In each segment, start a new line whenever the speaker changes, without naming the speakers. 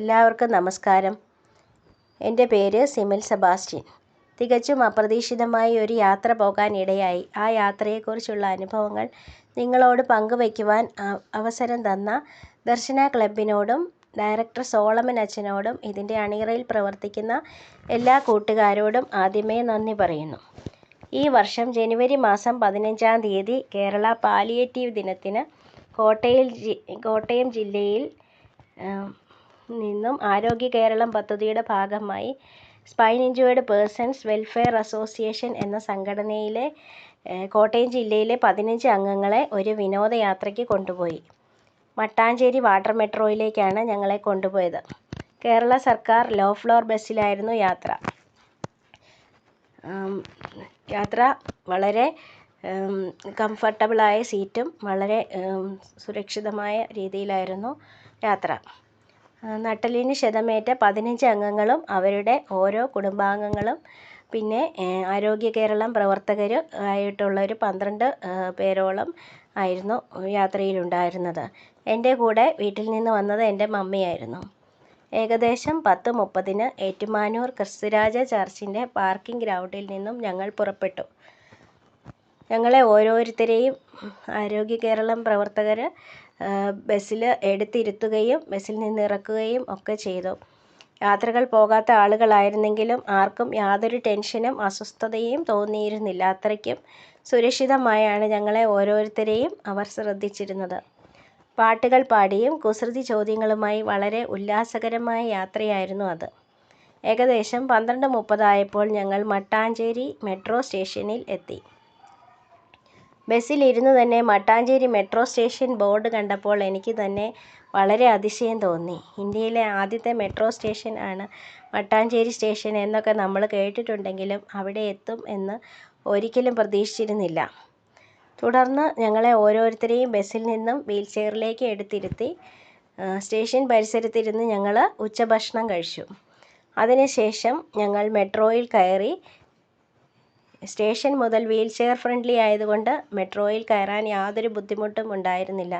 എല്ലാവർക്കും നമസ്കാരം. എൻ്റെ പേര് സിമിൽ സെബാസ്റ്റ്യൻ. തികച്ചും അപ്രതീക്ഷിതമായി ഒരു യാത്ര പോകാൻ ഇടയായി. ആ യാത്രയെക്കുറിച്ചുള്ള അനുഭവങ്ങൾ നിങ്ങളോട് പങ്കുവയ്ക്കുവാൻ അവസരം തന്ന ദർശന ക്ലബിനോടും ഡയറക്ടർ സോളമൻ അച്ഛനോടും ഇതിൻ്റെ അണിയറയിൽ പ്രവർത്തിക്കുന്ന എല്ലാ കൂട്ടുകാരോടും ആദ്യമേ നന്ദി പറയുന്നു. ഈ വർഷം ജനുവരി മാസം 15-ാം തീയതി കേരള പാലിയേറ്റീവ് ദിനത്തിന് കോട്ടയം ജില്ലയിൽ നിന്നും ആരോഗ്യ കേരളം പദ്ധതിയുടെ ഭാഗമായി spine injured persons welfare association എന്ന സംഘടനയിലെ കോട്ടയം ജില്ലയിലെ 15 അംഗങ്ങളെ ഒരു വിനോദയാത്രയ്ക്ക് കൊണ്ടുപോയി. മട്ടാഞ്ചേരി വാട്ടർ മെട്രോയിലേക്കാണ് ഞങ്ങളെ കൊണ്ടുപോയത്. കേരള സർക്കാർ ലോ ഫ്ലോർ ബസ്സിലായിരുന്നു യാത്ര. വളരെ കംഫർട്ടബിളായ സീറ്റും വളരെ സുരക്ഷിതമായ രീതിയിലായിരുന്നു യാത്ര. നട്ടെല്ലിന് ക്ഷതമേറ്റ 15 അംഗങ്ങളും അവരുടെ ഓരോ കുടുംബാംഗങ്ങളും പിന്നെ ആരോഗ്യ കേരളം പ്രവർത്തകർ ആയിട്ടുള്ള ഒരു 12 പേരോളം ആയിരുന്നു യാത്രയിലുണ്ടായിരുന്നത്. എൻ്റെ കൂടെ വീട്ടിൽ നിന്ന് വന്നത് എൻ്റെ മമ്മിയായിരുന്നു. ഏകദേശം 10:30 ഏറ്റുമാനൂർ ക്രിസ്തുരാജ ചർച്ചിൻ്റെ പാർക്കിംഗ് ഗ്രൗണ്ടിൽ നിന്നും ഞങ്ങൾ പുറപ്പെട്ടു. ഞങ്ങളെ ഓരോരുത്തരെയും ആരോഗ്യ കേരളം പ്രവർത്തകർ ബസ്സിൽ എടുത്തിരുത്തുകയും ബസ്സിൽ നിന്ന് ഇറക്കുകയും ഒക്കെ ചെയ്തു. യാത്രകൾ പോകാത്ത ആളുകളായിരുന്നെങ്കിലും ആർക്കും യാതൊരു ടെൻഷനും അസ്വസ്ഥതയും തോന്നിയിരുന്നില്ല. അത്രയ്ക്കും സുരക്ഷിതമായാണ് ഞങ്ങളെ ഓരോരുത്തരെയും അവർ ശ്രദ്ധിച്ചിരുന്നത്. പാട്ടുകൾ പാടിയും കുസൃതി ചോദ്യങ്ങളുമായി വളരെ ഉല്ലാസകരമായ യാത്രയായിരുന്നു അത്. ഏകദേശം 12:30 ആയപ്പോൾ ഞങ്ങൾ മട്ടാഞ്ചേരി മെട്രോ സ്റ്റേഷനിൽ എത്തി. ബസ്സിലിരുന്ന് തന്നെ മട്ടാഞ്ചേരി മെട്രോ സ്റ്റേഷൻ ബോർഡ് കണ്ടപ്പോൾ എനിക്ക് തന്നെ വളരെ അതിശയം തോന്നി. ഇന്ത്യയിലെ ആദ്യത്തെ മെട്രോ സ്റ്റേഷൻ ആണ് മട്ടാഞ്ചേരി സ്റ്റേഷൻ എന്നൊക്കെ നമ്മൾ കേട്ടിട്ടുണ്ടെങ്കിലും അവിടെ എത്തും എന്ന് ഒരിക്കലും പ്രതീക്ഷിച്ചിരുന്നില്ല. തുടർന്ന് ഞങ്ങളെ ഓരോരുത്തരെയും ബസ്സിൽ നിന്നും വീൽ ചെയറിലേക്ക് എടുത്തിരുത്തി സ്റ്റേഷൻ പരിസരത്തിരുന്ന് ഞങ്ങൾ ഉച്ചഭക്ഷണം കഴിച്ചു. അതിനുശേഷം ഞങ്ങൾ മെട്രോയിൽ കയറി. സ്റ്റേഷൻ മുതൽ വീൽ ചെയർ ഫ്രണ്ട്ലി ആയതുകൊണ്ട് മെട്രോയിൽ കയറാൻ യാതൊരു ബുദ്ധിമുട്ടും ഉണ്ടായിരുന്നില്ല.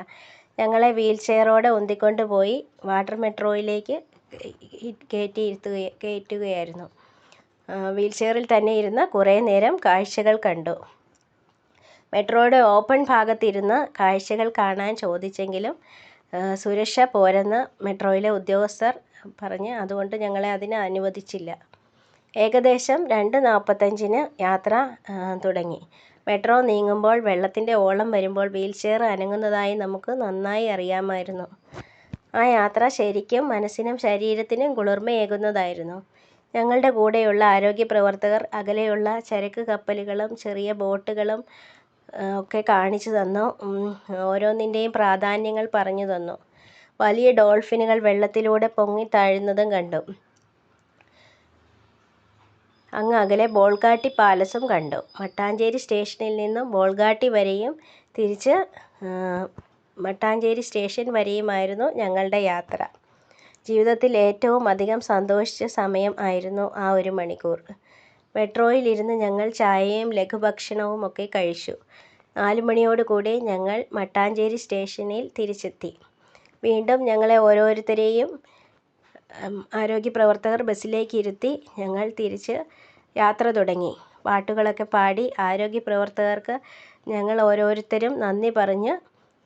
ഞങ്ങളെ വീൽ ചെയറോടെ ഉന്തിക്കൊണ്ട് പോയി വാട്ടർ മെട്രോയിലേക്ക് കയറ്റുകയായിരുന്നു. വീൽ ചെയറിൽ തന്നെ ഇരുന്ന് കുറേ നേരം കാഴ്ചകൾ കണ്ടു. മെട്രോയുടെ ഓപ്പൺ ഭാഗത്തിരുന്ന് കാഴ്ചകൾ കാണാൻ ചോദിച്ചെങ്കിലും സുരക്ഷ പോരെന്ന് മെട്രോയിലെ ഉദ്യോഗസ്ഥർ പറഞ്ഞ് അതുകൊണ്ട് ഞങ്ങളെ അതിന് അനുവദിച്ചില്ല. ഏകദേശം 2:45 യാത്ര തുടങ്ങി. മെട്രോ നീങ്ങുമ്പോൾ വെള്ളത്തിൻ്റെ ഓളം വരുമ്പോൾ വീൽ ചെയർ അനങ്ങുന്നതായി നമുക്ക് നന്നായി അറിയാമായിരുന്നു. ആ യാത്ര ശരിക്കും മനസ്സിനും ശരീരത്തിനും കുളിർമയേകുന്നതായിരുന്നു. ഞങ്ങളുടെ കൂടെയുള്ള ആരോഗ്യ പ്രവർത്തകർ അകലെയുള്ള ചരക്ക് കപ്പലുകളും ചെറിയ ബോട്ടുകളും ഒക്കെ കാണിച്ചു തന്നു. ഓരോന്നിൻ്റെയും പ്രാധാന്യങ്ങൾ പറഞ്ഞു തന്നു. വലിയ ഡോൾഫിനുകൾ വെള്ളത്തിലൂടെ പൊങ്ങിത്താഴുന്നതും കണ്ടു. അങ്ങ് അകലെ ബോൾഗാട്ടി പാലസും കണ്ടു. മട്ടാഞ്ചേരി സ്റ്റേഷനിൽ നിന്നും ബോൾഗാട്ടി വരെയും തിരിച്ച് മട്ടാഞ്ചേരി സ്റ്റേഷൻ വരെയുമായിരുന്നു ഞങ്ങളുടെ യാത്ര. ജീവിതത്തിൽ ഏറ്റവും അധികം സന്തോഷിച്ച സമയം ആയിരുന്നു ആ 1 മണിക്കൂർ. മെട്രോയിലിരുന്ന് ഞങ്ങൾ ചായയും ലഘുഭക്ഷണവും ഒക്കെ കഴിച്ചു. 4 മണിയോടുകൂടി ഞങ്ങൾ മട്ടാഞ്ചേരി സ്റ്റേഷനിൽ തിരിച്ചെത്തി. വീണ്ടും ഞങ്ങളെ ഓരോരുത്തരെയും ആരോഗ്യ പ്രവർത്തകർ ബസ്സിലേക്ക് ഇരുത്തി ഞങ്ങൾ തിരിച്ച് യാത്ര തുടങ്ങി. പാട്ടുകളൊക്കെ പാടി ആരോഗ്യ പ്രവർത്തകർക്ക് ഞങ്ങൾ ഓരോരുത്തരും നന്ദി പറഞ്ഞ്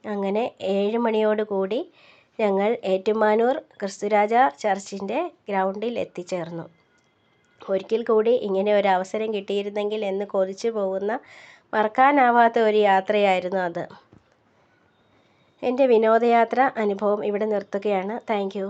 അങ്ങനെ 7 മണിയോടുകൂടി ഞങ്ങൾ ഏറ്റുമാനൂർ ക്രിസ്തുരാജ ചർച്ചിൻ്റെ ഗ്രൗണ്ടിൽ എത്തിച്ചേർന്നു. ഒരിക്കൽ കൂടി ഇങ്ങനെ ഒരു അവസരം കിട്ടിയിരുന്നെങ്കിൽ എന്ന് കൊതിച്ചു പോകുന്ന മറക്കാനാവാത്ത ഒരു യാത്രയായിരുന്നു അത്. എൻ്റെ വിനോദയാത്ര അനുഭവം ഇവിടെ നിർത്തുകയാണ്. Thank you.